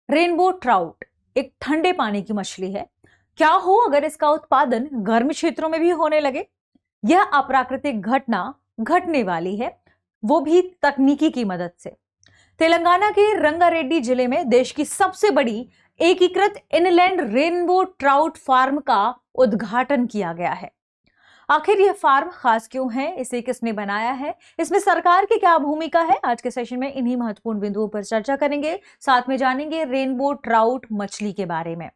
Rainbow trout एक ठंडे पानी की मछली है। क्या हो अगर इसका उत्पादन गर्म क्षेत्रों में भी होने लगे? यह अप्राकृतिक घटना घटने वाली है, वो भी तकनीकी की मदद से। तेलंगाना के रंगारेड्डी जिले में देश की सबसे बड़ी एकीकृत इनलैंड रेनबो ट्राउट फार्म का उद्घाटन किया गया है। आखिर यह फार्म खास क्यों है, इसे किसने बनाया है, इसमें सरकार की क्या भूमिका है, आज के सेशन में इन्हीं महत्वपूर्ण बिंदुओं पर चर्चा करेंगे। साथ में जानेंगे रेनबो ट्राउट मछली के बारे में।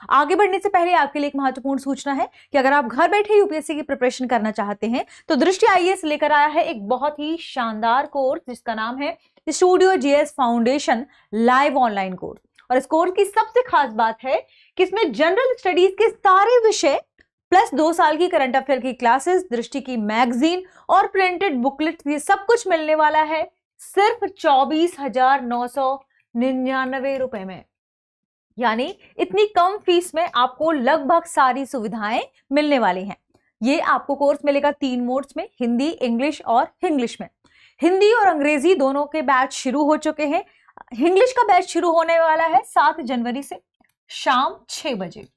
आगे बढ़ने से पहले आपके लिए एक महत्वपूर्ण सूचना है कि अगर आप घर बैठे यूपीएससी की प्रिपरेशन करना चाहते हैं तो दृष्टि आईएएस लेकर आया है एक बहुत ही शानदार कोर्स जिसका नाम है studio GS foundation live online course. और इस कोर्स की सबसे खास बात है कि इसमें जनरल स्टडीज के सारे विषय प्लस 2 साल की करंट अफेयर की क्लासेस, दृष्टि की मैगजीन और प्रिंटेड बुकलेट, ये सब कुछ मिलने वाला है सिर्फ 24,999 रुपए में। यानी इतनी कम फीस में आपको लगभग सारी सुविधाएं मिलने वाली हैं। ये आपको कोर्स मिलेगा 3 मोड्स में, हिंदी, इंग्लिश और इंग्लिश में। हिंदी और अंग्रेजी दोनों के बैच शुरू हो चुके हैं। इंग्लिश का बैच शुरू होने वाला है 7 जनवरी से शाम 6 बजे।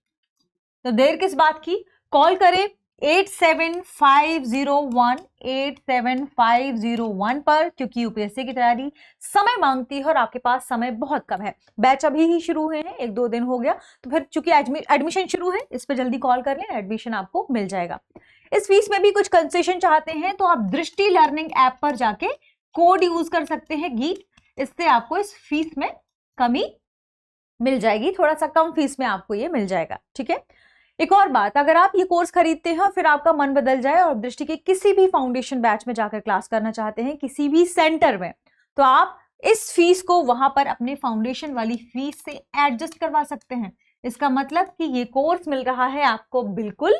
तो देर किस बात की, कॉल करें 8750187501 पर, क्योंकि यूपीएससी की तैयारी समय मांगती है और आपके पास समय बहुत कम है। बैच अभी ही शुरू हुए हैं, 1-2 दिन हो गया, तो फिर चूंकि एडमिशन शुरू है, इस पर जल्दी कॉल कर लें, एडमिशन आपको मिल जाएगा। इस फीस में भी कुछ कंसेशन चाहते हैं तो आप दृष्टि लर्निंग ऐप पर जाके कोड यूज कर सकते हैं गीत, इससे आपको इस फीस में कमी मिल जाएगी, थोड़ा सा कम फीस में आपको ये मिल जाएगा। ठीक है, एक और बात, अगर आप ये कोर्स खरीदते हैं और फिर आपका मन बदल जाए और दृष्टि के किसी भी फाउंडेशन बैच में जाकर क्लास करना चाहते हैं किसी भी सेंटर में, तो आप इस फीस को वहां पर अपने फाउंडेशन वाली फीस से एडजस्ट करवा सकते हैं। इसका मतलब कि ये कोर्स मिल रहा है आपको बिल्कुल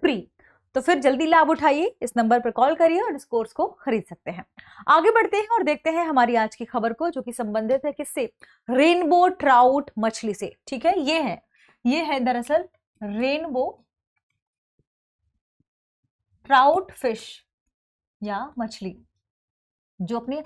फ्री। तो फिर जल्दी लाभ उठाइए, इस नंबर पर कॉल करिए और इस कोर्स को खरीद सकते हैं। आगे बढ़ते हैं और देखते हैं हमारी आज की खबर को, जो कि संबंधित है किससे? रेनबो ट्राउट मछली से। ठीक है, ये है दरअसल रेनबो ट्राउट फिश या मछली, जो अपने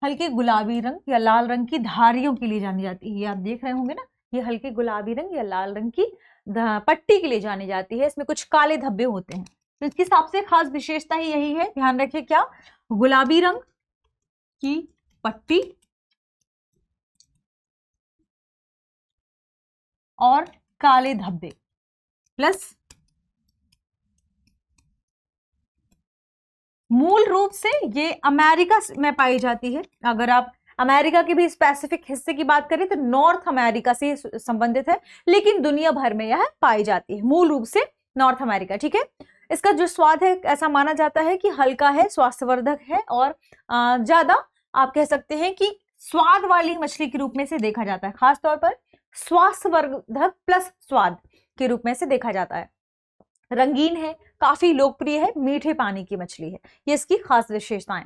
हल्के गुलाबी रंग या लाल रंग की धारियों के लिए जानी जाती है। ये आप देख रहे होंगे ना, ये हल्के गुलाबी रंग या लाल रंग की पट्टी के लिए जानी जाती है। इसमें कुछ काले धब्बे होते हैं, तो इसकी सबसे खास विशेषता ही यही है, ध्यान रखिए, क्या? गुलाबी रंग की पट्टी और काले धब्बे प्लस मूल रूप से ये अमेरिका में पाई जाती है। अगर आप अमेरिका के भी स्पेसिफिक हिस्से की बात करें तो नॉर्थ अमेरिका से संबंधित है, लेकिन दुनिया भर में यह पाई जाती है, मूल रूप से नॉर्थ अमेरिका। ठीक है, इसका जो स्वाद है ऐसा माना जाता है कि हल्का है, स्वास्थ्यवर्धक है और ज्यादा आप कह सकते हैं कि स्वाद वाली मछली के रूप में से देखा जाता है, खासतौर पर स्वास्थ्यवर्धक प्लस स्वाद के रूप में से देखा जाता है। रंगीन है, काफी लोकप्रिय है, मीठे पानी की मछली है, ये इसकी खास विशेषताएं।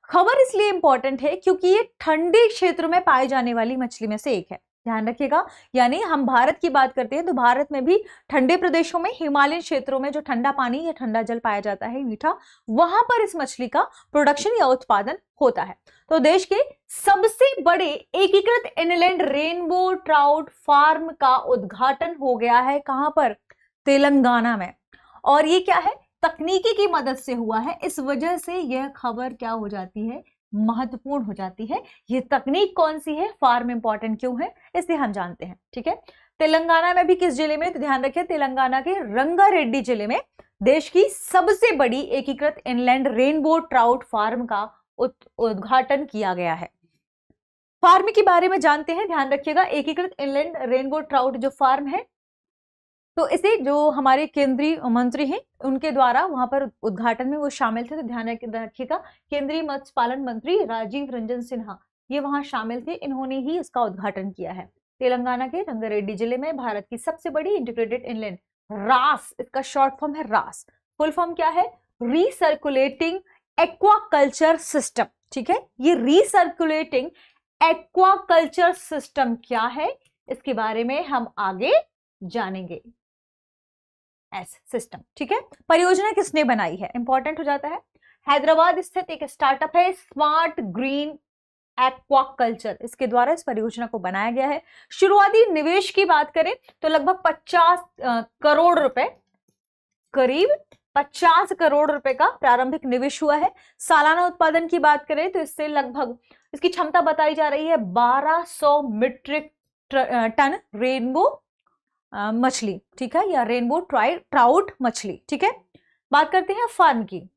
खबर इसलिए इंपॉर्टेंट है क्योंकि ये ठंडे क्षेत्र में पाई जाने वाली मछली में से एक है, ध्यान रखिएगा। यानी हम भारत की बात करते हैं तो भारत में भी ठंडे प्रदेशों में, हिमालयन क्षेत्रों में जो ठंडा पानी या ठंडा जल पाया जाता है मीठा, वहां पर इस मछली का प्रोडक्शन या उत्पादन होता है। तो देश के सबसे बड़े एकीकृत इनलैंड रेनबो ट्राउट फार्म का उद्घाटन हो गया है, कहां पर? तेलंगाना में। और ये क्या है? तकनीकी की मदद से हुआ है, इस वजह से यह खबर क्या हो जाती है? महत्वपूर्ण हो जाती है। ये तकनीक कौन सी है, फार्म इंपॉर्टेंट क्यों है, इसे हम जानते हैं। ठीक है, तेलंगाना में भी किस जिले में? तो ध्यान रखिए, तेलंगाना के रंगारेड्डी जिले में देश की सबसे बड़ी एकीकृत इनलैंड रेनबो ट्राउट फार्म का उद्घाटन किया गया है। फार्म के बारे में जानते हैं, ध्यान रखिएगा। एकीकृत इनलैंड रेनबो ट्राउट जो फार्म है, तो इसे जो हमारे केंद्रीय मंत्री हैं उनके द्वारा वहां पर उद्घाटन में वो शामिल थे, तो ध्यान रखिएगा, केंद्रीय मत्स्य पालन मंत्री राजीव रंजन सिन्हा ये वहां शामिल थे, इन्होंने ही इसका उद्घाटन किया है। तेलंगाना के रंगारेड्डी जिले में भारत की सबसे बड़ी इंटीग्रेटेड इनलैंड रास, इसका शॉर्ट फॉर्म है रास, फुल फॉर्म क्या है? Recirculating aquaculture system. ठीक है, ये रीसर्कुलेटिंग एक्वाकल्चर सिस्टम क्या है, इसके बारे में हम आगे जानेंगे। सिस्टम, ठीक है। परियोजना किसने बनाई है, इंपॉर्टेंट हो जाता है। हैदराबाद स्थित एक स्टार्टअप है स्मार्ट ग्रीन एक्वाकल्चर, इसके द्वारा इस परियोजना को बनाया गया है। शुरुआती निवेश की बात करें तो लगभग 50 करोड़ रुपए, करीब 50 करोड़ रुपए का प्रारंभिक निवेश हुआ है। सालाना उत्पादन की बात करें तो इससे लगभग इसकी क्षमता बताई जा रही है 1200 मीट्रिक टन रेनबो मछली, ठीक है, या रेनबो ट्राउट मछली, ठीक है। बात करते हैं फार्म की।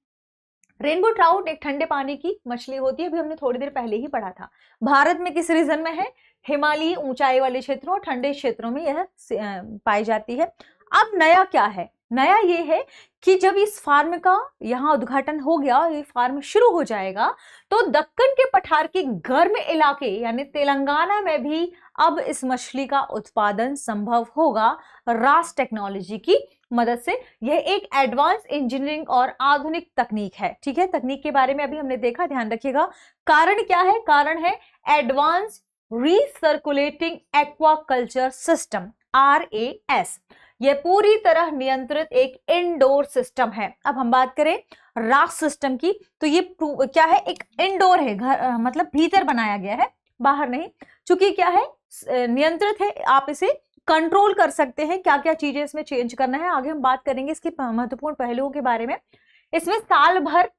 रेनबो ट्राउट एक ठंडे पानी की मछली होती है, अभी हमने थोड़ी देर पहले ही पढ़ा था। भारत में किस रीजन में है? हिमालयी ऊंचाई वाले क्षेत्रों और ठंडे क्षेत्रों में यह पाई जाती है। अब नया क्या है? नया ये है कि जब इस फार्म का यहाँ उद्घाटन हो गया, ये फार्म शुरू हो जाएगा, तो दक्कन के पठार के गर्म इलाके यानी तेलंगाना में भी अब इस मछली का उत्पादन संभव होगा रास टेक्नोलॉजी की मदद से। यह एक एडवांस इंजीनियरिंग और आधुनिक तकनीक है, ठीक है। तकनीक के बारे में अभी हमने देखा, ध्यान रखिएगा। कारण क्या है? कारण है advance recirculating aquaculture system, RAS। यह पूरी तरह नियंत्रित एक इंडोर सिस्टम है। अब हम बात करें रास सिस्टम की, तो ये क्या है? एक इंडोर है, घर मतलब भीतर बनाया गया है, बाहर नहीं। चूंकि क्या है, नियंत्रित है, आप इसे कंट्रोल कर सकते हैं, क्या क्या चीजें इसमें चेंज करना है। आगे हम बात करेंगे इसके महत्वपूर्ण पहलुओं के बारे में। इसमें साल भर,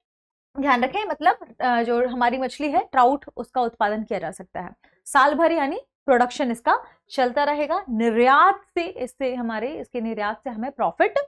ध्यान रखें, मतलब जो हमारी मछली है ट्राउट, उसका उत्पादन किया जा सकता है साल भर, यानी प्रोडक्शन इसका चलता रहेगा। निर्यात से इसके निर्यात से हमें प्रॉफिट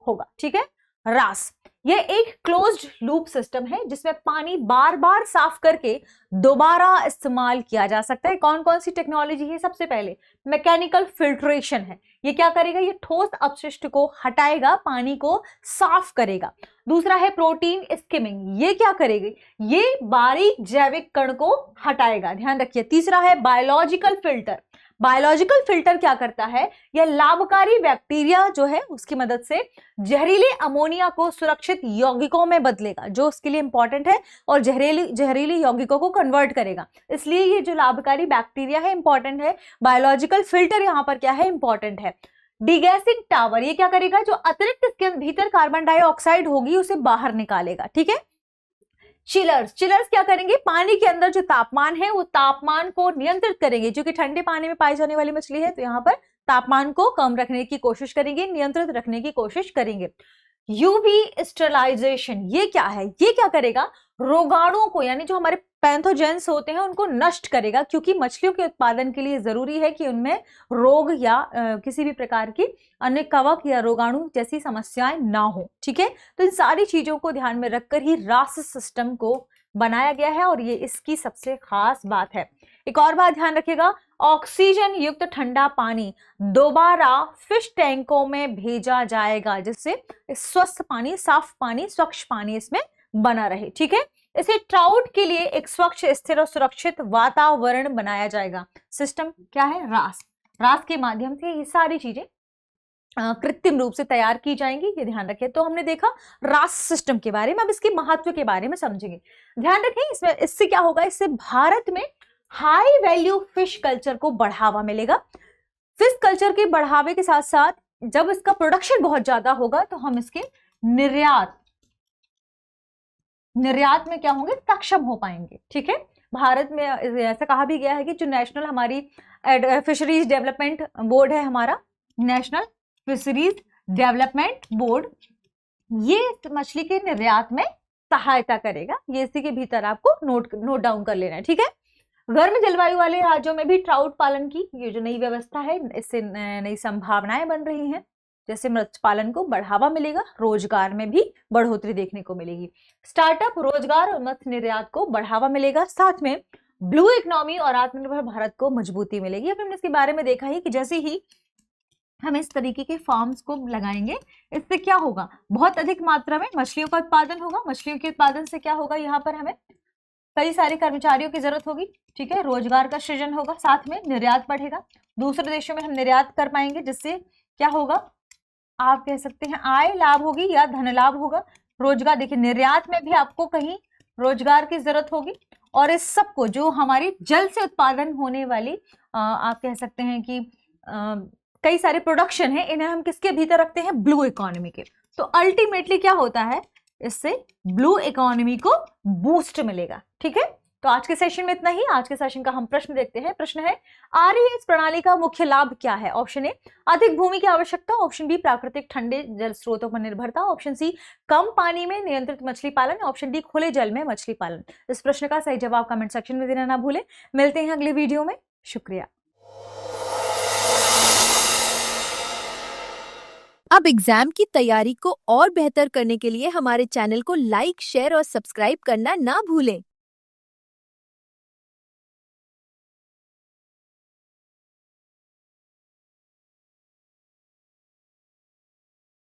होगा, ठीक है। रास यह एक क्लोज्ड लूप सिस्टम है जिसमें पानी बार बार साफ करके दोबारा इस्तेमाल किया जा सकता है। कौन कौन सी टेक्नोलॉजी है? सबसे पहले मैकेनिकल फिल्ट्रेशन है। ये क्या करेगा? ये ठोस अपशिष्ट को हटाएगा, पानी को साफ करेगा। दूसरा है प्रोटीन स्किमिंग, ये क्या करेगी? ये बारीक जैविक कण को हटाएगा, ध्यान रखिए। तीसरा है बायोलॉजिकल फिल्टर। बायोलॉजिकल फिल्टर क्या करता है? यह लाभकारी बैक्टीरिया जो है उसकी मदद से जहरीले अमोनिया को सुरक्षित यौगिकों में बदलेगा, जो उसके लिए इंपॉर्टेंट है, और जहरीले यौगिकों को कन्वर्ट करेगा। इसलिए ये जो लाभकारी बैक्टीरिया है इंपॉर्टेंट है। बायोलॉजिकल फिल्टर यहाँ पर क्या है? इंपॉर्टेंट है। डिगैसिंग टावर, ये क्या करेगा? जो अतिरिक्त इसके भीतर कार्बन डाइऑक्साइड होगी उसे बाहर निकालेगा, ठीक है। चिलर्स क्या करेंगे? पानी के अंदर जो तापमान है वो तापमान को नियंत्रित करेंगे। जो कि ठंडे पानी में पाई जाने वाली मछली है, तो यहाँ पर तापमान को कम रखने की कोशिश करेंगे, नियंत्रित रखने की कोशिश करेंगे। यूवी स्टेरिलाइजेशन, ये क्या है? ये क्या करेगा? रोगाणुओं को, यानी जो हमारे पैथोजेंस होते हैं उनको नष्ट करेगा, क्योंकि मछलियों के उत्पादन के लिए जरूरी है कि उनमें रोग या किसी भी प्रकार की अन्य कवक या रोगाणु जैसी समस्याएं ना हो, ठीक है। तो इन सारी चीजों को ध्यान में रखकर ही रास सिस्टम को बनाया गया है, और ये इसकी सबसे खास बात है। एक और बात ध्यान रखिएगा, ऑक्सीजन युक्त ठंडा पानी दोबारा फिश टैंकों में भेजा जाएगा, जिससे स्वस्थ पानी, साफ पानी, स्वच्छ पानी इसमें बना रहे, ठीक है। इसे ट्राउट के लिए एक स्वच्छ, स्थिर और सुरक्षित वातावरण बनाया जाएगा। सिस्टम क्या है? रास के माध्यम से ये सारी चीजें कृत्रिम रूप से तैयार की जाएंगी, ये ध्यान रखें। तो हमने देखा रास सिस्टम के बारे में, अब इसके महत्व के बारे में समझेंगे। ध्यान रखें, इससे क्या होगा? इससे भारत में हाई वैल्यू फिश कल्चर को बढ़ावा मिलेगा। फिश कल्चर के बढ़ावे के साथ साथ जब इसका प्रोडक्शन बहुत ज्यादा होगा तो हम इसके निर्यात में क्या होंगे? सक्षम हो पाएंगे, ठीक है। भारत में ऐसा कहा भी गया है कि जो नेशनल हमारी फिशरीज डेवलपमेंट बोर्ड है, हमारा नेशनल फिशरीज डेवलपमेंट बोर्ड, ये मछली के निर्यात में सहायता करेगा। ये इसी के भीतर आपको नोट डाउन कर लेना है, ठीक है। गर्म जलवायु वाले राज्यों में भी ट्राउट पालन की ये जो नई व्यवस्था है, इससे नई संभावनाएं बन रही हैं। जैसे मत्स्य पालन को बढ़ावा मिलेगा, रोजगार में भी बढ़ोतरी देखने को मिलेगी। स्टार्टअप, रोजगार और मत्स्य निर्यात को बढ़ावा मिलेगा, साथ में ब्लू इकोनॉमी और आत्मनिर्भर भारत को मजबूती मिलेगी। अब हमने इसके बारे में देखा ही कि जैसे ही हम इस तरीके के फार्म्स को लगाएंगे, इससे क्या होगा? बहुत अधिक मात्रा में मछलियों का उत्पादन होगा। मछलियों के उत्पादन से क्या होगा? यहाँ पर हमें कई सारे कर्मचारियों की जरूरत होगी, ठीक है। रोजगार का सृजन होगा, साथ में निर्यात बढ़ेगा, दूसरे देशों में हम निर्यात कर पाएंगे, जिससे क्या होगा? आप कह सकते हैं आय लाभ होगी या धन लाभ होगा। रोजगार, देखिए निर्यात में भी आपको कहीं रोजगार की जरूरत होगी, और इस सबको जो हमारी जल से उत्पादन होने वाली आप कह सकते हैं कि कई सारे प्रोडक्शन है, इन्हें हम किसके भीतर रखते हैं? ब्लू इकोनॉमी के। तो अल्टीमेटली क्या होता है? इससे ब्लू इकोनॉमी को बूस्ट मिलेगा, ठीक है। तो आज के सेशन में इतना ही। आज के सेशन का हम प्रश्न देखते हैं। प्रश्न है, आरईएस प्रणाली का मुख्य लाभ क्या है? ऑप्शन ए, अधिक भूमि की आवश्यकता। ऑप्शन बी, प्राकृतिक ठंडे जल स्रोतों पर निर्भरता। ऑप्शन सी, कम पानी में नियंत्रित मछली पालन। ऑप्शन डी, खुले जल में मछली पालन। इस प्रश्न का सही जवाब कमेंट सेक्शन में देना ना भूलें। मिलते हैं अगले वीडियो में। शुक्रिया। अब एग्जाम की तैयारी को और बेहतर करने के लिए हमारे चैनल को लाइक, शेयर और सब्सक्राइब करना ना भूलें।